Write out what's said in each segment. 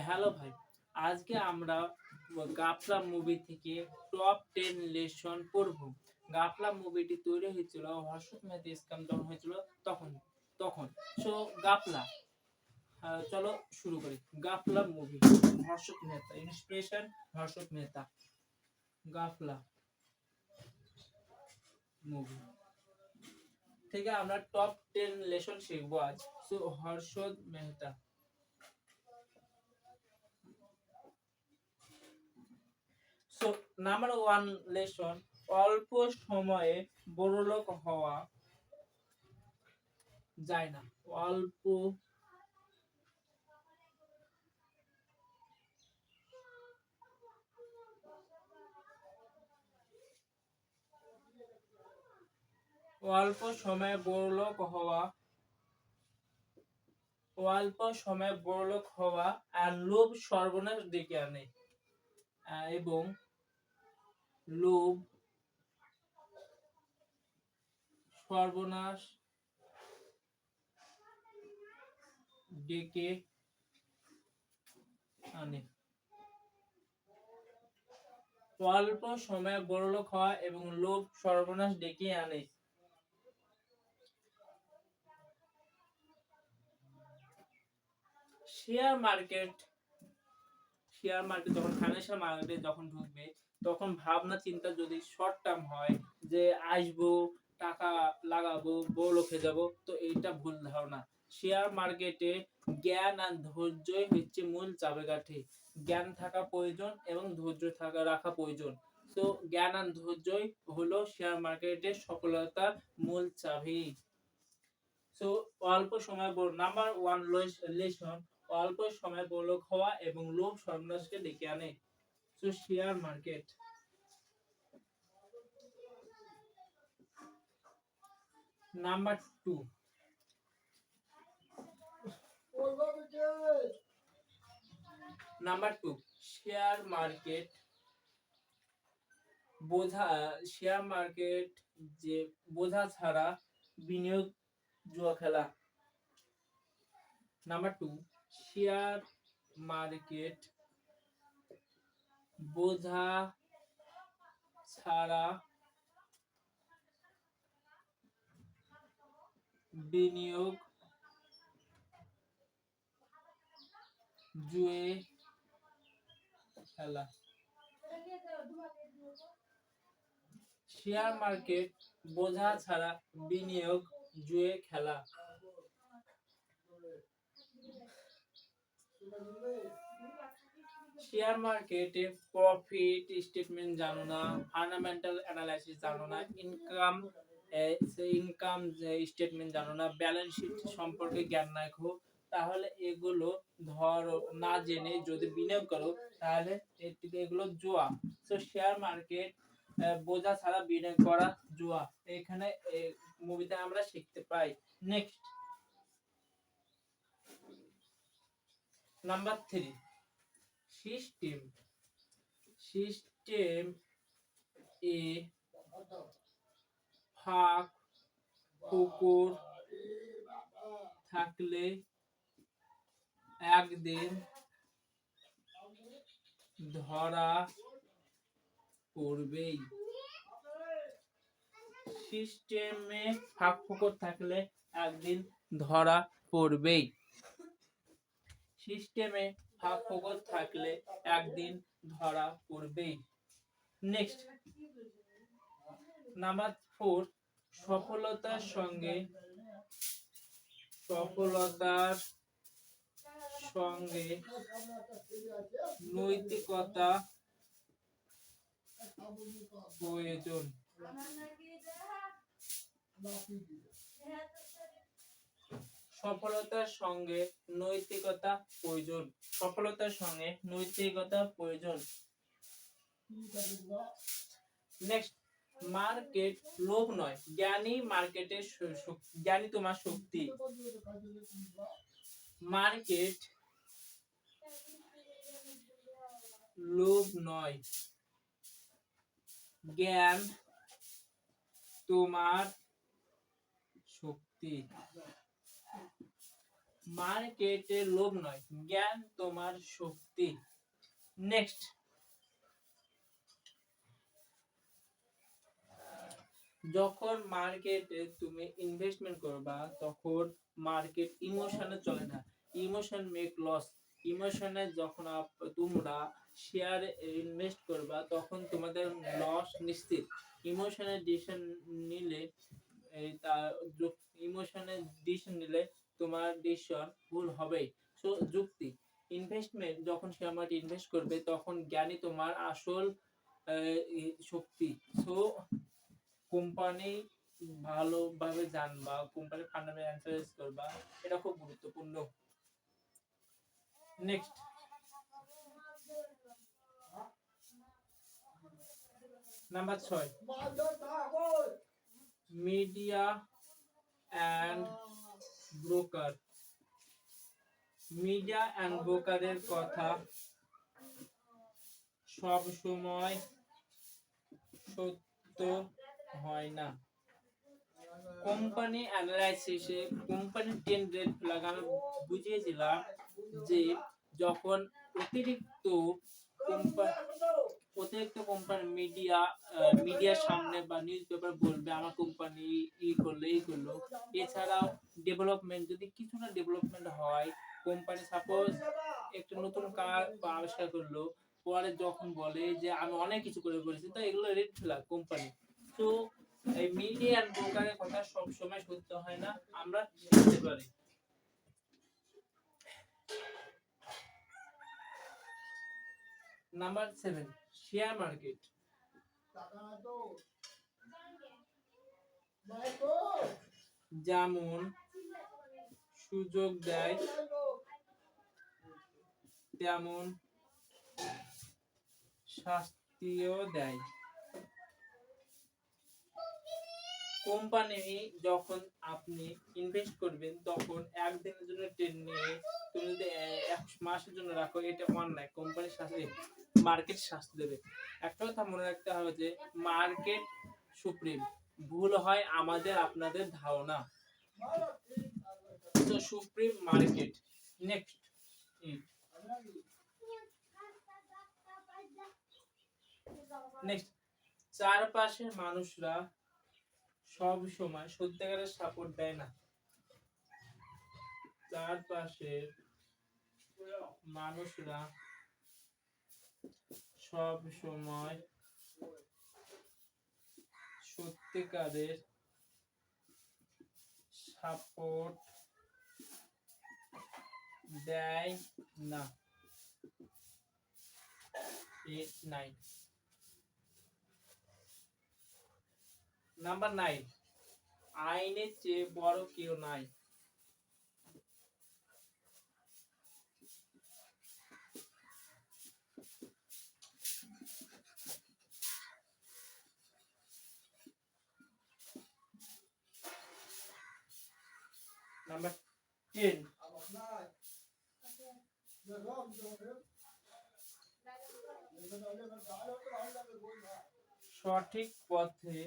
Hello ভাই, আজকে আমরা গাফলা মুভি থেকে টপ 10 লেসন পড়ব। গাফলা মুভিটি তৈরি হয়েছিল হর্ষদ মেহেদী ইসলাম যখন হয়েছিল তখন তখন সো গাফলা, চলো শুরু করি। Gafla movie, Harshad Mehta, inspiration Harshad Mehta. Gafla movie থেকে আমরা টপ 10 লেসন শিখবো আজ। So Harshad Mehta. So, number one lesson, অল্প সময়ে বড়লোক হওয়া যায় না। অল্প সময়ে বড়লোক হওয়া আর লোভ সর্বনাশ ডেকে আনে, এবং লোভ সর্বনাশ ডেকে আনে। অল্প সময়ে বড়লোক হওয়া এবং লোভ সর্বনাশ ডেকে আনে। শেয়ার মার্কেট যখন ফাইন্যান্সিয়াল মার্কেটে যখন ঢুকবে তখন ভাবনা চিন্তা যদি শর্ট টার্ম হয় যে আসবো, টাকা লাগাবো, বড়লোক হয়ে যাবো, তো এইটা ভুল ধারণা। শেয়ার মার্কেটে জ্ঞান আর ধৈর্যই হচ্ছে মূল চাবিকাঠি। জ্ঞান থাকা প্রয়োজন এবং ধৈর্য রাখা প্রয়োজন। তো জ্ঞান আর ধৈর্যই হলো শেয়ার মার্কেটের সফলতার মূল চাবি। সো অল্প সময় নাম্বার ওয়ান লেসন, অল্প সময় বড়লোক হওয়া এবং লোভ সর্বনাশকে ডেকে আনে। So share market. Number two, share market যে বোঝা ছাড়া বিনিয়োগ জুয়া খেলা। নাম্বার টু, শেয়ার মার্কেট বোঝা ছাড়া বিনিয়োগ জুয়ে খেলা। শেয়ার মার্কেট বোঝা ছাড়া বিনিয়োগ জুয়ে খেলা। শেয়ার মার্কেটে প্রফিট স্টেটমেন্ট জানো না, ফান্ডামেন্টাল অ্যানালাইসিস জানো না, ইনকাম স্টেটমেন্ট জানো না, ব্যালেন্স শিট সম্পর্কে জ্ঞান রাখো, তাহলে এগুলো ধরো না জেনে যদি বিনিয়োগ করো তাহলে এগুলো জুয়া। তো শেয়ার মার্কেট বোঝা ছাড়া বিনিয়োগ করা জুয়া, এখানে মুভিতে আমরা শিখতে পাই। নেক্সট, নাম্বার 3, সিস্টেম এ ফাঁক ফোকর থাকলে একদিন ধরা পড়বেই। সিস্টেমে ফাঁক ফোকর থাকলে একদিন ধরা পড়বেই। সিস্টেমে ফাঁক ফোকর থাকলে একদিন ধরা পড়বেই। নেক্সট, নাম্বার 4, সফলতার সঙ্গে নৈতিকতা প্রয়োজন। সফলতার সঙ্গে নৈতিকতা প্রয়োজন। নেক্সট, মার্কেট লোভ নয়, জ্ঞানী তোমার শক্তি। মার্কেট লোভ নয়, জ্ঞান তোমার শক্তি। মার্কেটে লোভ নয়, জ্ঞান তোমার শক্তি। নেক্সট, যখন মার্কেটে তুমি ইনভেস্টমেন্ট করবা তখন মার্কেট ইমোশনে চলে না, ইমোশন মেক লস। ইমোশনে যখন তোমরা শেয়ারে ইনভেস্ট করবা তখন তোমাদের লস নিশ্চিত। ইমোশনের ডিসিশন নিলে ইমোশনের ডিসিশন নিলে তোমার ডিসিশন ভুল হবেই। সো যুক্তি, ইনভেস্টমেন্ট যখন শেয়ার মার্কেটে ইনভেস্ট করবে তখন জ্ঞানই তোমার আসল শক্তি। সো কোম্পানি ভালোভাবে জানবা, কোম্পানির ফান্ডামেন্টাল অ্যানালাইসিস করবা, এটা খুব গুরুত্বপূর্ণ। Next, number 6, media and broker. Media and ব্রোকারের কথা সব সময় সত্য হয় না। কোম্পানি অ্যানালাইসিসে কোম্পানির 10 রেড ফ্ল্যাগ আমি বুঝিয়েছিলাম যে যখন অতিরিক্ত কোম্পানি মিডিয়ার সামনে বা নিউজ পেপার বলবে আমার কোম্পানি এই করলো, এছাড়াও ডেভেলপমেন্ট যদি কিছুটা ডেভেলপমেন্ট হয়, কোম্পানি সাপোজ একটা নতুন কার আবিষ্কার করলো, পরে যখন বলে যে আমি অনেক কিছু করে করেছি, তো এগুলো রেড ফ্ল্যাগ কোম্পানি। তো এই মিডিয়া আর ব্রোকারের কথা সব সময় সত্য হয় না, আমরা শিখতে পারি। Number 7, share market. যেমন সুযোগ দেয় তেমন শাস্তিও দেয়। কোম্পানি যখন আপনি ইনভেস্ট করবেন তখন একদিনের জন্য ট্রেড নিয়ে তুমি যদি 1 মাসের জন্য রাখো, এটা অন্যায়। কোম্পানি শাস্তি, মার্কেট শাস্তি দেবে। একটা কথা মনে রাখতে হবে যে মার্কেট সুপ্রিম, ভুল হয় আমাদের আপনাদের ধারণা। তো সুপ্রিম মার্কেট। নেক্সট, চারপাশের মানুষরা সব সময় সত্যিকারের সাপোর্ট দেয় না। চারপাশের মানুষরা সব সময় সত্যিকারের সাপোর্ট দেয় না। 9 নাম্বার 9, আইনের চেয়ে বড় কেউ নাই। নাম্বার 10, সঠিক পথে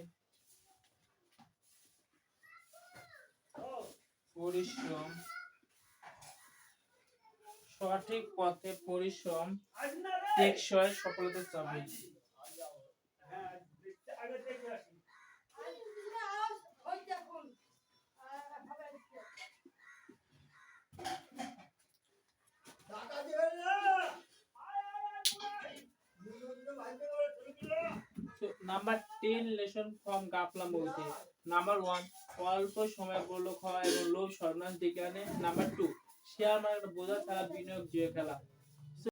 পরিশ্রম, সঠিক পথে পরিশ্রম টেকসই সফলতার চাবি। নাম্বার 10 লেসন ফ্রম গাফলা মুভিতে। নাম্বার 1, অল্প সময় বড়লোক হওয়া এবং লোভ সর্বনাশ ডেকে আনে। নাম্বার 2, শেয়ার মার্কেট বোঝা ছাড়া বিনিয়োগ জুয়ে খেলা।